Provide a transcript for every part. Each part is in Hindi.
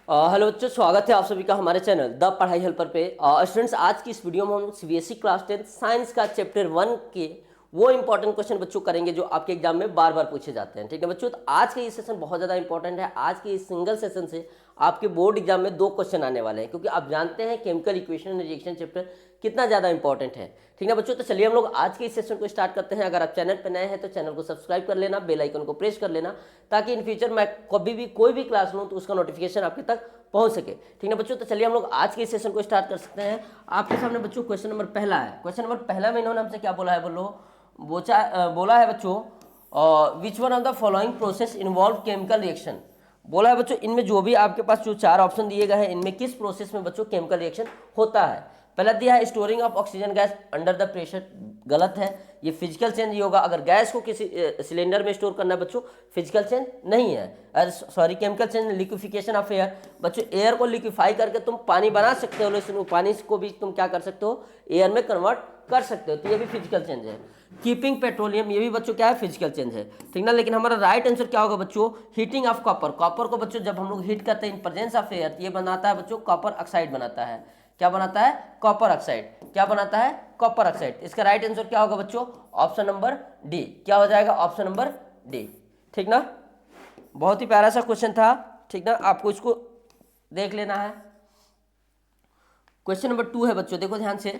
हेलो बच्चों, स्वागत है आप सभी का हमारे चैनल द पढ़ाई हेल्पर पे। स्टूडेंट्स, आज की इस वीडियो में हम सीबीएसई क्लास 10 साइंस का चैप्टर 1 के वो इंपॉर्टेंट क्वेश्चन बच्चों करेंगे जो आपके एग्जाम में बार बार पूछे जाते हैं। ठीक है बच्चों, तो आज का ये सेशन बहुत ज़्यादा इंपॉर्टेंट है। आज के इस सिंगल सेशन से आपके बोर्ड एग्जाम में 2 क्वेश्चन आने वाले हैं, क्योंकि आप जानते हैं केमिकल इक्वेशन रिएक्शन चैप्टर कितना ज़्यादा इंपॉर्टेंट है। ठीक है बच्चों, तो चलिए हम लोग आज के इस सेशन को स्टार्ट करते हैं। अगर आप चैनल पर नए हैं तो चैनल को सब्सक्राइब कर लेना, बेल आइकन को प्रेस कर लेना, ताकि इन फ्यूचर मैं कभी भी कोई भी क्लास लूँ तो उसका नोटिफिकेशन आपके तक पहुंच सके। ठीक है बच्चों, तो चलिए हम लोग आज के सेशन को स्टार्ट कर सकते हैं। आपके सामने बच्चों क्वेश्चन नंबर पहला है। क्वेश्चन नंबर पहला में इन्होंने हमसे क्या बोला है, बोला है बच्चों, which one of the following process involve chemical reaction. बोला है बच्चों, इनमें जो भी आपके पास जो 4 ऑप्शन दिए गए हैं, इनमें किस प्रोसेस में बच्चों केमिकल रिएक्शन होता है। पहला दिया है storing of oxygen gas under the pressure, गलत है। ये फिजिकल चेंज ही होगा। अगर गैस को किसी सिलेंडर में स्टोर करना है बच्चों, फिजिकल चेंज नहीं है, sorry chemical change liquefaction of air. बच्चों एयर को लिक्विफाई करके तुम पानी बना सकते हो, लेकिन पानी को भी तुम क्या कर सकते हो, एयर में कन्वर्ट कर सकते हो, तो ये भी फिजिकल चेंज है। कीपिंग पेट्रोलियम, ये भी बच्चों क्या है, फिजिकल चेंज है। ठीक ना, लेकिन हमारा राइट आंसर क्या होगा बच्चों, हीटिंग ऑफ कॉपर। कॉपर को बच्चों जब हम लोग हीट करते हैं इन प्रेजेंस ऑफ एयर, ये बनाता है बच्चों कॉपर ऑक्साइड बनाता है। क्या बनाता है, कॉपर ऑक्साइड। क्या बनाता है, कॉपर ऑक्साइड। इसका राइट आंसर क्या होगा बच्चों, ऑप्शन नंबर डी। क्या हो जाएगा, ऑप्शन नंबर डी। ठीक ना, बहुत ही प्यारा सा क्वेश्चन था। ठीक ना, आपको इसको देख लेना है। क्वेश्चन नंबर 2 है बच्चों, देखो ध्यान से।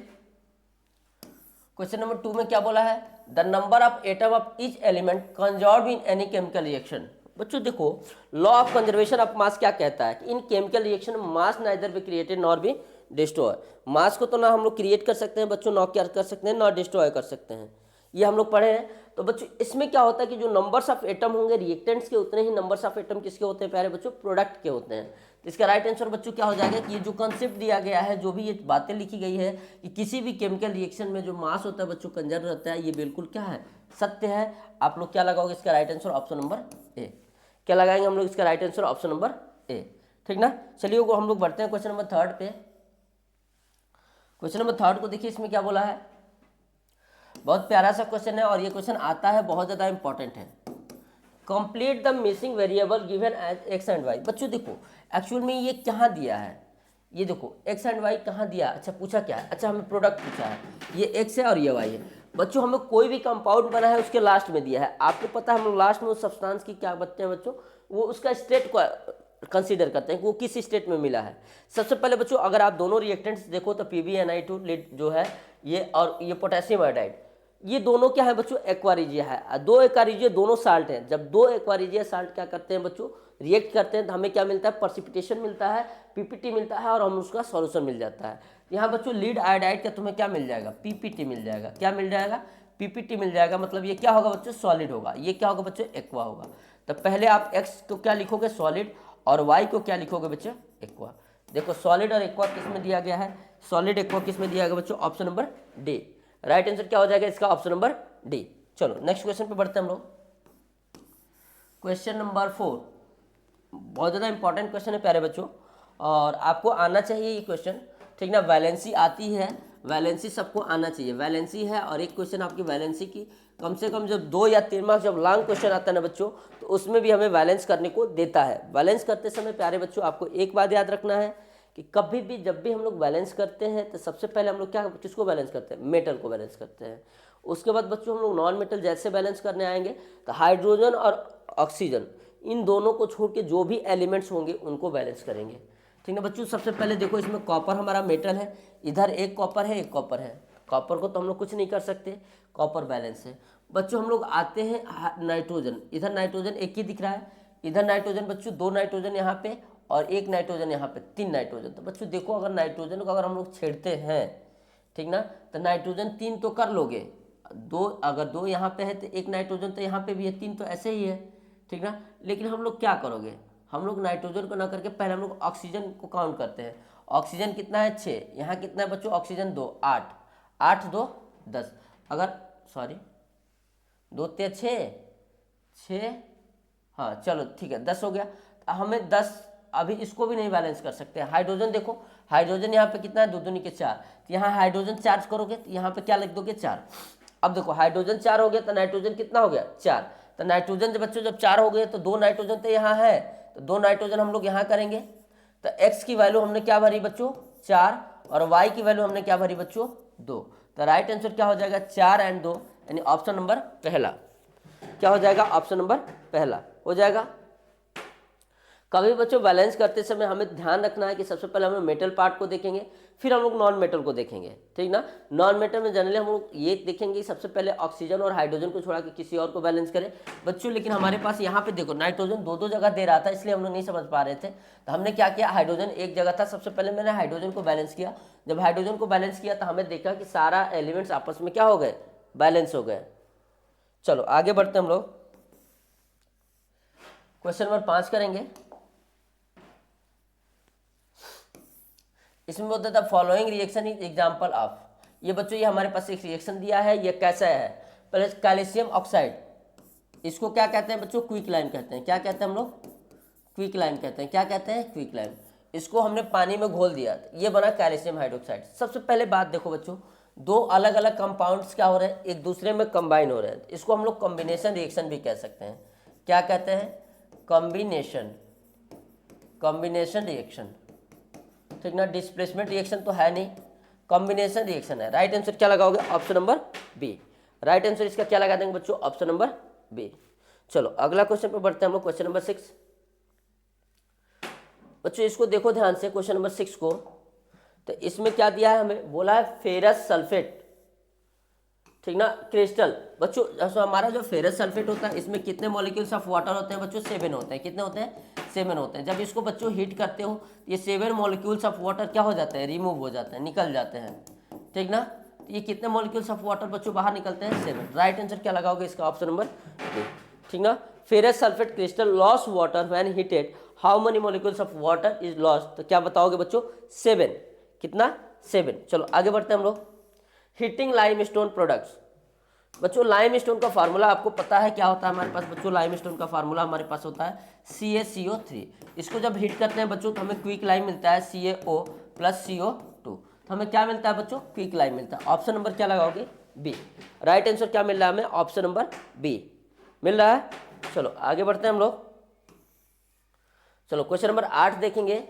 क्वेश्चन नंबर 2 में क्या बोला है, the number of atom of each element conserve in any chemical reaction. बच्चों देखो, law of conservation of mass क्या कहता है कि in chemical reaction mass neither be created nor be destroy. Mass को तो ना हम लोग क्रिएट कर सकते हैं बच्चों, ना क्या कर सकते हैं, ना डिस्ट्रॉय कर सकते हैं। ये हम लोग पढ़े हैं। तो बच्चों इसमें क्या होता है कि जो नंबर्स ऑफ एटम होंगे रिएक्टेंट्स के, उतने ही नंबर्स ऑफ एटम किसके होते हैं प्यारे बच्चों, प्रोडक्ट के होते हैं। तो इसका राइट आंसर बच्चों क्या हो जाएगा कि ये जो कंसेप्ट दिया गया है, जो भी ये बातें लिखी गई है कि किसी भी केमिकल रिएक्शन में जो मास होता है बच्चों कंजर्व रहता है, ये बिल्कुल क्या है, सत्य है। आप लोग क्या लगाओगे, इसका right answer option number A. क्या लगाएंगे हम लोग, इसका right answer option number A. ठीक ना, चलिए हम लोग बढ़ते हैं क्वेश्चन नंबर 3 पे। क्वेश्चन नंबर 3 को देखिए, इसमें क्या बोला है, बहुत प्यारा सा क्वेश्चन है और ये क्वेश्चन आता है, बहुत ज़्यादा इंपॉर्टेंट है। Complete the missing variable given as X and Y. बच्चों देखो, एक्चुअल में ये कहाँ दिया है, ये देखो एक्स एंड वाई कहाँ दिया। अच्छा पूछा क्या है, अच्छा हमें प्रोडक्ट पूछा है, ये एक्स है और ये वाई है। बच्चों हमें कोई भी कंपाउंड बना है उसके लास्ट में दिया है। आपको पता है हम लोग लास्ट में उस सब्सटेंस की क्या बचते हैं बच्चों, वो उसका स्टेट को कंसीडर करते हैं कि वो किस स्टेट में मिला है। सबसे पहले बच्चों अगर आप दोनों रिएक्टेंट्स देखो तो PbNi2 लिड जो है ये, और ये पोटेशियम आयोडाइड, ये दोनों क्या है बच्चों, एक्वारिजिया है। 2 एक्वारिजिया दोनों साल्ट हैं। जब 2 एक्वारिजिया साल्ट क्या करते हैं बच्चों, रिएक्ट करते हैं, तो हमें क्या मिलता है, प्रेसिपिटेशन मिलता है, PPT मिलता है, और हम उसका सॉल्यूशन मिल जाता है। यहाँ बच्चों लीड आयोडाइड का तुम्हें क्या मिल जाएगा, PPT मिल जाएगा। क्या मिल जाएगा, PPT मिल जाएगा। मतलब ये क्या होगा बच्चों, सॉलिड होगा। ये क्या होगा बच्चों, एक्वा होगा। तो पहले आप एक्स को क्या लिखोगे, सॉलिड, और वाई को क्या लिखोगे बच्चों, एक्वा। देखो सॉलिड और एक्वा किस में दिया गया है, सॉलिड एक्वा किस में दिया गया बच्चों, option number D. Right answer क्या हो जाएगा इसका, ऑप्शन नंबर डी। चलो नेक्स्ट क्वेश्चन पे बढ़ते हैं हम लोग। क्वेश्चन नंबर 4 बहुत ज़्यादा इंपॉर्टेंट क्वेश्चन है प्यारे बच्चों, और आपको आना चाहिए ये क्वेश्चन। ठीक ना, वैलेंसी आती है, वैलेंसी सबको आना चाहिए, वैलेंसी है। और एक क्वेश्चन आपकी वैलेंसी की कम से कम जब 2 या 3 मार्क्स जब लॉन्ग क्वेश्चन आता है ना बच्चों, तो उसमें भी हमें बैलेंस करने को देता है। बैलेंस करते समय प्यारे बच्चों आपको एक बात याद रखना है कि कभी भी जब भी हम लोग बैलेंस करते हैं तो सबसे पहले हम लोग क्या, किसको बैलेंस करते हैं, मेटल को बैलेंस करते हैं। उसके बाद बच्चों हम लोग नॉन मेटल जैसे बैलेंस करने आएंगे तो हाइड्रोजन और ऑक्सीजन, इन दोनों को छोड़ के जो भी एलिमेंट्स होंगे उनको बैलेंस करेंगे। ठीक है बच्चों, सबसे पहले देखो इसमें कॉपर हमारा मेटल है, इधर एक कॉपर है, एक कॉपर है। कॉपर को तो हम लोग कुछ नहीं कर सकते, कॉपर बैलेंस है। बच्चों हम लोग आते हैं नाइट्रोजन, इधर नाइट्रोजन एक ही दिख रहा है, इधर नाइट्रोजन बच्चों 2 नाइट्रोजन यहाँ पे और 1 नाइट्रोजन यहाँ पे, 3 नाइट्रोजन। तो बच्चों देखो अगर नाइट्रोजन को अगर हम लोग छेड़ते हैं, ठीक ना, तो नाइट्रोजन 3 तो कर लोगे, 2 अगर 2 यहाँ पे है तो 1 नाइट्रोजन तो यहाँ पे भी है, 3 तो ऐसे ही है। ठीक ना, लेकिन हम लोग क्या करोगे, हम लोग नाइट्रोजन को ना करके पहले हम लोग ऑक्सीजन को काउंट करते हैं। ऑक्सीजन कितना है, 6, यहाँ कितना है बच्चों, ऑक्सीजन 2, 8, 8 2 10, अगर सॉरी 2 ते 6, हाँ चलो ठीक है 10 हो गया। हमें 10 अभी इसको भी नहीं बैलेंस कर सकते। हाइड्रोजन देखो, हाइड्रोजन यहाँ पे कितना है, 2 दूनी के 4, तो यहाँ हाइड्रोजन चार्ज करोगे तो यहाँ पे क्या लिख दोगे, 4। अब देखो हाइड्रोजन 4 हो गया तो नाइट्रोजन कितना हो गया, 4। तो नाइट्रोजन जब बच्चों जब 4 हो गए तो 2 नाइट्रोजन तो यहाँ है, तो 2 नाइट्रोजन हम लोग यहाँ करेंगे। तो x की वैल्यू हमने क्या भरी बच्चों 4 और y की वैल्यू हमने क्या भरी बच्चों 2। तो राइट आंसर क्या हो जाएगा 4 और 2, यानी ऑप्शन नंबर पहला। क्या हो जाएगा ऑप्शन नंबर पहला हो जाएगा। कभी बच्चों बैलेंस करते समय हमें ध्यान रखना है कि सबसे पहले हम लोग मेटल पार्ट को देखेंगे, फिर हम लोग नॉन मेटल को देखेंगे, ठीक ना। नॉन मेटल में जनरली हम लोग ये देखेंगे कि सबसे पहले ऑक्सीजन और हाइड्रोजन को छोड़ा के किसी और को बैलेंस करें बच्चों। लेकिन हमारे पास यहाँ पे देखो नाइट्रोजन दो जगह दे रहा था, इसलिए हम लोग नहीं समझ पा रहे थे। तो हमने क्या किया, हाइड्रोजन एक जगह था, सबसे पहले मैंने हाइड्रोजन को बैलेंस किया। जब हाइड्रोजन को बैलेंस किया तो हमें देखा कि सारा एलिमेंट्स आपस में क्या हो गए, बैलेंस हो गए। चलो आगे बढ़ते हम लोग, क्वेश्चन नंबर 5 करेंगे। इसमें बोलता था following reaction is example of. ये बच्चों ये हमारे पास एक रिएक्शन दिया है, ये कैसा है, पहले कैल्शियम ऑक्साइड, इसको क्या कहते हैं बच्चों, क्विक लाइम कहते हैं। क्या कहते हैं हम लोग, क्विक लाइम कहते हैं। क्या कहते हैं, क्विक लाइम। इसको हमने पानी में घोल दिया, ये बना कैल्शियम हाइड्रोक्साइड। सबसे पहले बात देखो बच्चों, दो अलग अलग कंपाउंड्स क्या हो रहे हैं, एक दूसरे में कंबाइन हो रहे हैं। इसको हम लोग कॉम्बिनेशन रिएक्शन भी कह सकते हैं। क्या कहते हैं, कॉम्बिनेशन, कॉम्बिनेशन रिएक्शन, ठीक ना। डिस्प्लेसमेंट रिएक्शन तो है नहीं, कॉम्बिनेशन रिएक्शन है। राइट आंसर क्या लगाओगे, option number B. Right answer इसका क्या लगा देंगे बच्चों, ऑप्शन नंबर बी। चलो अगला क्वेश्चन पे बढ़ते हैं हम लोग, क्वेश्चन नंबर 6। बच्चों इसको देखो ध्यान से, क्वेश्चन नंबर 6 को। तो इसमें क्या दिया है, हमें बोला है फेरस सल्फेट, ठीक ना, क्रिस्टल। बच्चों हमारा जो फेरस सल्फेट होता है इसमें कितने मॉलिक्यूल्स ऑफ वाटर होते हैं बच्चों, 7 होते हैं। कितने होते हैं, 7 होते हैं। जब इसको बच्चों हीट करते हो ये 7 मॉलिक्यूल्स ऑफ वाटर क्या हो जाते हैं, रिमूव हो जाते हैं, निकल जाते हैं, ठीक ना। तो ये कितने मॉलिक्यूल्स ऑफ वाटर बच्चों बाहर निकलते हैं, 7। राइट आंसर क्या लगाओगे इसका, ऑप्शन नंबर बी, ठीक ना। Ferrous sulphate crystal loss water when heated, how many molecules of water is lost. तो क्या बताओगे बच्चों, 7। कितना, 7। चलो आगे बढ़ते हैं हम लोग, हीटिंग लाइमस्टोन प्रोडक्ट्स। बच्चों लाइमस्टोन का फार्मूला आपको पता है क्या होता है हमारे पास बच्चों, लाइमस्टोन का फार्मूला हमारे पास होता है CaCO3। इसको जब हीट करते हैं बच्चों तो हमें क्विक लाइम मिलता है CaO + CO2। तो हमें क्या मिलता है बच्चों, क्विक लाइम मिलता है। ऑप्शन नंबर क्या लगाओगे, बी। राइट आंसर क्या मिल रहा है हमें, ऑप्शन नंबर बी मिल रहा है। चलो आगे बढ़ते हैं हम लोग, चलो क्वेश्चन नंबर 8 देखेंगे।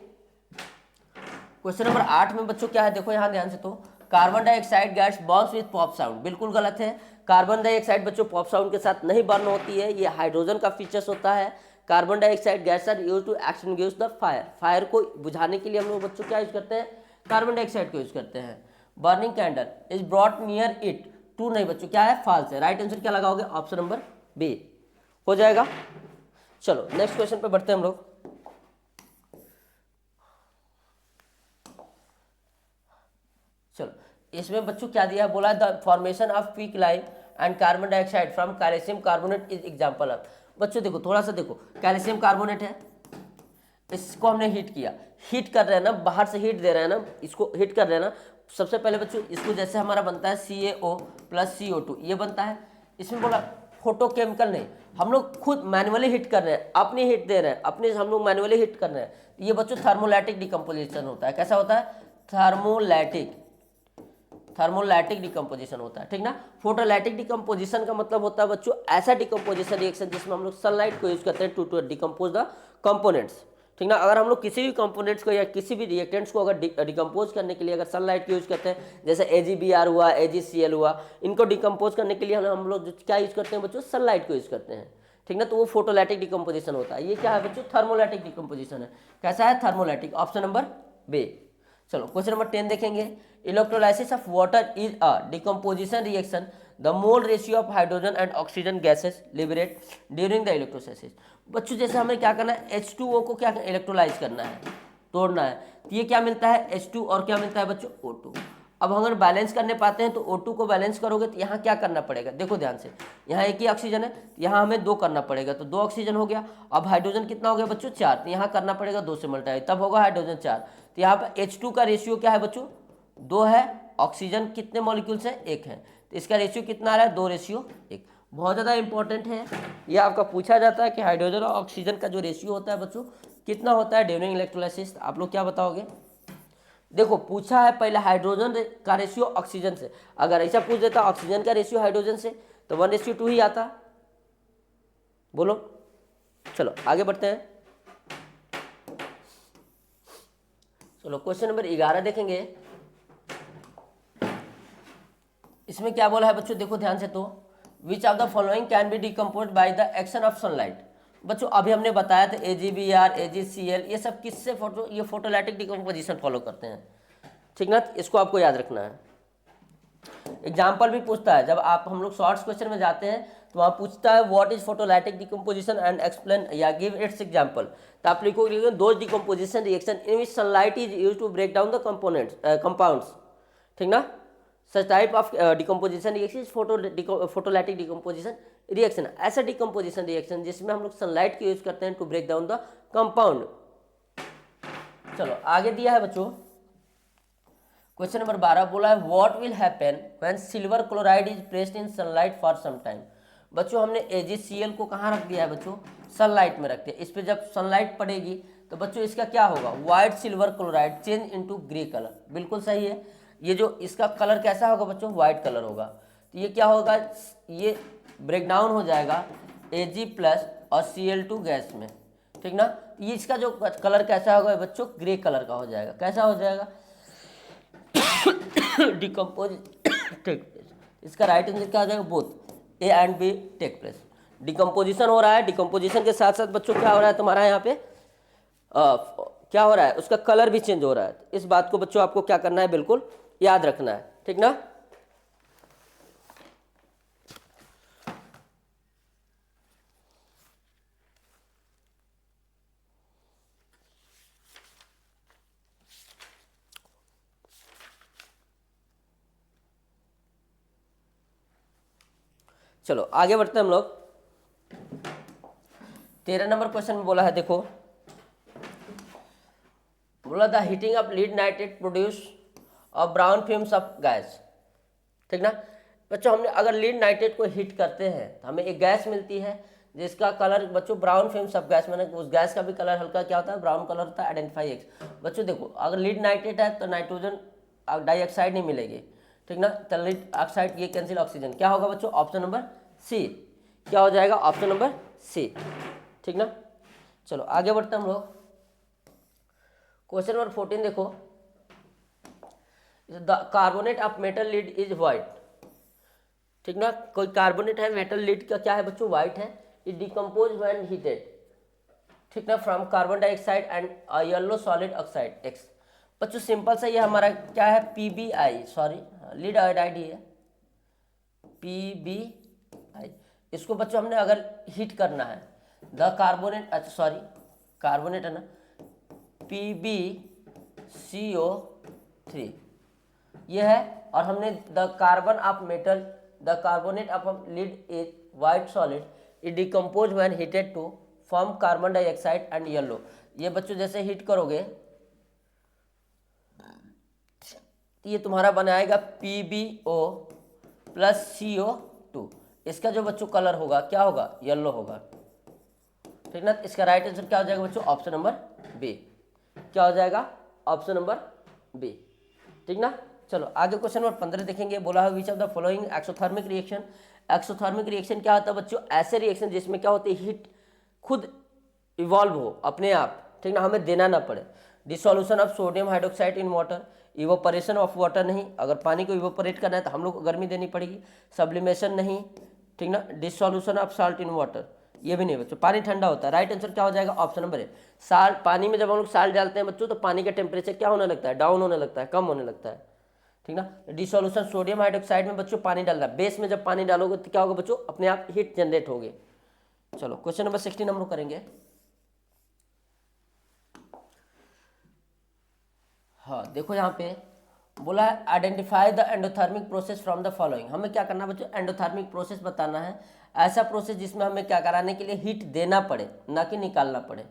क्वेश्चन नंबर 8 में बच्चों क्या है, देखो यहाँ ध्यान से, तो carbon dioxide gas Burns with pop sound. बिल्कुल गलत है, कार्बन डाइऑक्साइड बच्चों पॉप साउंड के साथ नहीं बर्न होती है, ये हाइड्रोजन का फीचर्स होता है। Carbon dioxide gas are used to extinguish the fire. Fire को बुझाने के लिए हम लोग बच्चों क्या यूज करते हैं, कार्बन डाइऑक्साइड को यूज करते हैं। Burning candle is brought near it, true नहीं बच्चों, क्या है, फॉल्स है। राइट आंसर क्या लगाओगे, ऑप्शन नंबर बी हो जाएगा। चलो नेक्स्ट क्वेश्चन पे बढ़ते हैं हम लोग। चलो इसमें बच्चों क्या दिया है, बोला the formation of quick lime and carbon dioxide from calcium carbonate is example of. बच्चों देखो थोड़ा सा देखो, कैल्शियम कार्बोनेट है, इसको हमने हीट किया, हीट कर रहे हैं ना, बाहर से हीट दे रहे हैं ना, इसको हीट कर रहे हैं ना। सबसे पहले बच्चों इसको जैसे हमारा बनता है CaO + CO2 ये बनता है। इसमें बोला फोटोकेमिकल नहीं, हम लोग खुद मैनुअली हीट कर रहे हैं, अपनी हीट दे रहे हैं, अपने हम लोग मैनुअली हीट कर रहे हैं। ये बच्चों थर्मोलैटिक डिकम्पोजिशन होता है। कैसा होता है, थर्मोलैटिक, थर्मोलैटिक डिकम्पोजिशन होता है, ठीक ना। फोटोलैटिक डिकम्पोजिशन का मतलब होता है बच्चों ऐसा डिकम्पोजिशन रिएक्शन जिसमें हम लोग सनलाइट को यूज करते हैं टू डिकम्पोज द कंपोनेंट्स, ठीक ना। अगर हम लोग किसी भी कंपोनेंट्स को या किसी भी रिएक्टेंट्स को अगर डिकम्पोज करने के लिए अगर सनलाइट को यूज करते हैं, जैसे AgBr हुआ, AgCl हुआ, इनको डिकम्पोज करने के लिए हम लोग क्या यूज करते हैं बच्चों, सनलाइट को यूज करते हैं, ठीक ना। तो वो फोटोलैटिक डिकम्पोजिशन होता है। ये क्या है बच्चों, थर्मोलैटिक डिकम्पोजिशन है। कैसा है, थर्मोलैटिक, ऑप्शन नंबर बी। चलो क्वेश्चन नंबर 10 देखेंगे। Electrolysis of water is a decomposition reaction, the mole ratio of hydrogen and oxygen gases liberate during the electrolysis. बच्चों जैसे हमें क्या करना है, H2O को क्या इलेक्ट्रोलाइज करना है, तोड़ना है। तो ये क्या मिलता है, H2 और क्या मिलता है बच्चों, O2। अब अगर बैलेंस करने पाते हैं तो O2 को बैलेंस करोगे तो यहाँ क्या करना पड़ेगा, देखो ध्यान से, यहाँ एक ही ऑक्सीजन है, यहाँ हमें 2 करना पड़ेगा, तो 2 ऑक्सीजन हो गया। अब हाइड्रोजन कितना हो गया बच्चों, 4, तो यहाँ करना पड़ेगा 2 से मल्टीप्लाई, तब होगा हाइड्रोजन 4। तो यहाँ पर H2 का रेशियो क्या है बच्चों, 2 है, ऑक्सीजन कितने मॉलिक्यूल्स है, 1 है, तो इसका रेशियो कितना आ रहा है, 2:1। बहुत ज़्यादा इंपॉर्टेंट है, ये आपका पूछा जाता है कि हाइड्रोजन और ऑक्सीजन का जो रेशियो होता है बच्चों कितना होता है ड्यूरिंग इलेक्ट्रोलाइसिस। आप लोग क्या बताओगे, देखो पूछा है पहले हाइड्रोजन का रेशियो ऑक्सीजन से, अगर ऐसा पूछ देता ऑक्सीजन का रेशियो हाइड्रोजन से तो 1:2 ही आता, बोलो। चलो आगे बढ़ते हैं। चलो क्वेश्चन नंबर 11 देखेंगे। इसमें क्या बोला है बच्चों, देखो ध्यान से। तो विच of the following can be decompose by the action of sunlight. बच्चों अभी हमने बताया था AgBr, AgCl ये सब किससे ये फोटोलैटिक डिकम्पोजिशन फॉलो करते हैं, ठीक ना। इसको आपको याद रखना है। एग्जाम्पल भी पूछता है, जब आप हम लोग शॉर्ट्स क्वेश्चन में जाते हैं तो वहाँ पूछता है what is photolytic decomposition and explain या गिव इट्स एग्जाम्पल। तो आप लिखोगे those decomposition reaction in which sunlight is use to break down the components compounds, ठीक ना। Such type of decomposition reaction photolytic decomposition reaction, ऐसा डिकम्पोजिशन रिएक्शन जिसमें हम लोग सनलाइट का यूज करते हैं to break down the compound. चलो आगे दिया है बच्चों, क्वेश्चन नंबर 12 बोला है what will happen when silver chloride is placed in sunlight for some time. बच्चों हमने AgCl को कहाँ रख दिया है बच्चों, सनलाइट में रख दिया। इस पर जब सनलाइट पड़ेगी तो बच्चों इसका क्या होगा, white silver chloride change into grey colour, बिल्कुल सही है। ये जो इसका कलर कैसा होगा बच्चों, व्हाइट कलर होगा। तो ये क्या होगा, ये ब्रेक डाउन हो जाएगा Ag+ और Cl2 गैस में, ठीक ना। ये इसका जो कलर कैसा होगा बच्चों, ग्रे कलर का हो जाएगा। कैसा हो जाएगा, डिकम्पोज टेक प्लेस। इसका राइट आंसर क्या हो जाएगा, both A and B take place. Decomposition हो रहा है, डिकम्पोजिशन के साथ साथ बच्चों क्या हो रहा है तुम्हारा यहाँ पे क्या हो रहा है, उसका कलर भी चेंज हो रहा है। इस बात को बच्चों आपको क्या करना है, बिल्कुल याद रखना है, ठीक ना। चलो आगे बढ़ते हैं हम लोग। 13 नंबर क्वेश्चन में बोला है, देखो बोला the heating of lead nitrate produce और ब्राउन फिल्म्स ऑफ गैस, ठीक ना। बच्चों हमने अगर लीड नाइट्रेट को हीट करते हैं तो हमें एक गैस मिलती है जिसका कलर बच्चों ब्राउन फिल्म्स ऑफ गैस, मैंने उस गैस का भी कलर हल्का क्या होता है, ब्राउन कलर होता है। Identify X। बच्चों देखो अगर लीड नाइट्रेट है तो नाइट्रोजन डाइऑक्साइड नहीं मिलेगी, ठीक ना। तो लीड ऑक्साइड ये कैंसिल ऑक्सीजन, क्या होगा बच्चों, ऑप्शन नंबर C। क्या हो जाएगा, ऑप्शन नंबर C, ठीक ना। चलो आगे बढ़ते हैं हम लोग। क्वेश्चन नंबर 14 देखो, the carbonate of metal lead is white, ठीक ना। कोई कार्बोनेट है, मेटल लीड का क्या है बच्चों, व्हाइट है। इट डिकम्पोज व्हेन हीटेड, ठीक ना, from carbon dioxide and yellow solid oxide X। बच्चों सिंपल सा ये हमारा क्या है, PbI, सॉरी लीड आयोडाइड ही है, PbI। इसको बच्चों हमने अगर हीट करना है, द कार्बोनेट, अच्छा सॉरी कार्बोनेट है ना, PbCO3 ये है। और हमने the carbon of metal, the carbonate of lead is white solid, it decompose when heated to form carbon dioxide and yellow. ये बच्चों जैसे हीट करोगे तो ये तुम्हारा बनाएगा PbO+CO2। इसका जो बच्चों कलर होगा क्या होगा, येलो होगा, ठीक ना। इसका राइट आंसर क्या हो जाएगा बच्चों, ऑप्शन नंबर B। क्या हो जाएगा, ऑप्शन नंबर B, ठीक ना। चलो आगे क्वेश्चन नंबर 15 देखेंगे। बोला है which of the following exothermic reaction. Exothermic reaction क्या होता है बच्चों, ऐसे रिएक्शन जिसमें क्या होती है, हीट खुद इवॉल्व हो अपने आप, ठीक ना, हमें देना ना पड़े। Dissolution of sodium hydroxide in water, evaporation of water नहीं, अगर पानी को इवोपरेट करना है तो हम लोग को गर्मी देनी पड़ेगी। सब्लिमेशन नहीं, ठीक ना। Dissolution of salt in water, ये भी नहीं बच्चों, पानी ठंडा होता है। राइट आंसर क्या हो जाएगा, ऑप्शन नंबर ए। साल्ट, पानी में जब हम लोग साल्ट डालते हैं बच्चों तो पानी का टेम्परेचर क्या होने लगता है, डाउन होने लगता है, कम होने लगता है, ठीक ना। डिसोल्यूशन सोडियम हाइड्रोक्साइड में बच्चों पानी डालना, बेस में जब पानी डालोगे तो क्या होगा बच्चों, अपने आप हीट जनरेट होगी। चलो क्वेश्चन नंबर 16 हम लोग करेंगे। हाँ देखो यहाँ पे बोला है identify the endothermic process from the following. हमें क्या करना बच्चों, एंडोथर्मिक प्रोसेस बताना है, ऐसा प्रोसेस जिसमें हमें क्या कराने के लिए हीट देना पड़े, ना कि निकालना पड़े,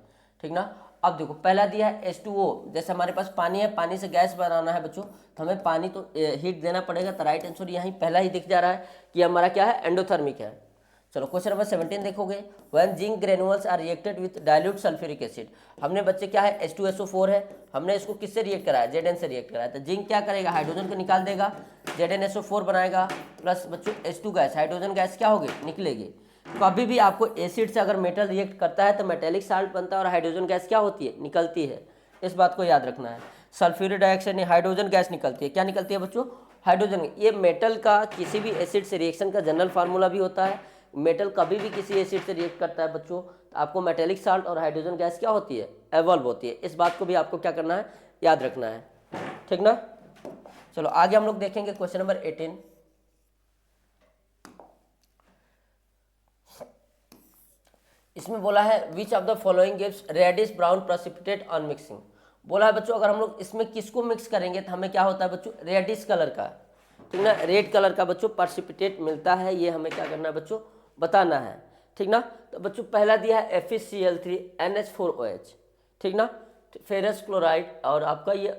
ठीक ना। अब देखो पहला दिया है H2O, जैसे हमारे पास पानी है, पानी से गैस बनाना है बच्चों तो हमें पानी तो हीट देना पड़ेगा। तो राइट आंसर यहीं पहला ही दिख जा रहा है कि हमारा क्या है, एंडोथर्मिक है। चलो क्वेश्चन नंबर 17 देखोगे, when zinc granules are reacted with dilute sulphuric acid. हमने बच्चे क्या है, H2SO4 है, हमने इसको किससे रिएक्ट कराया, Zn से रिएक्ट कराया। तो जिंक क्या करेगा, हाइड्रोजन को निकाल देगा, ZnSO4 बनाएगा, प्लस बच्चों H2 गैस, हाइड्रोजन गैस क्या होगी, निकलेगी। कभी भी आपको एसिड से अगर मेटल रिएक्ट करता है तो मेटेलिक साल्ट बनता है और हाइड्रोजन गैस क्या होती है, निकलती है। इस बात को याद रखना है। सल्फ्यूरिक डाइऑक्साइड नहीं, हाइड्रोजन गैस निकलती है। क्या निकलती है बच्चों? हाइड्रोजन। ये मेटल का किसी भी एसिड से रिएक्शन का जनरल फार्मूला भी होता है। मेटल कभी भी किसी एसिड से रिएक्ट करता है बच्चों, तो आपको मेटेलिक साल्ट और हाइड्रोजन गैस क्या होती है? एवॉल्व होती है। इस बात को भी आपको क्या करना है? याद रखना है, ठीक ना। चलो आगे हम लोग देखेंगे क्वेश्चन नंबर 18। इसमें बोला है which of the following gives reddish brown precipitate on mixing. बोला है बच्चों अगर हम लोग इसमें किसको मिक्स करेंगे तो हमें क्या होता है बच्चों? रेडिश कलर का, ठीक ना, रेड कलर का बच्चों प्रेसिपिटेट मिलता है। ये हमें क्या करना है बच्चों? बताना है, ठीक ना। तो बच्चों पहला दिया है FeCl3NH4OH, ठीक ना, फेरस क्लोराइड, और आपका ये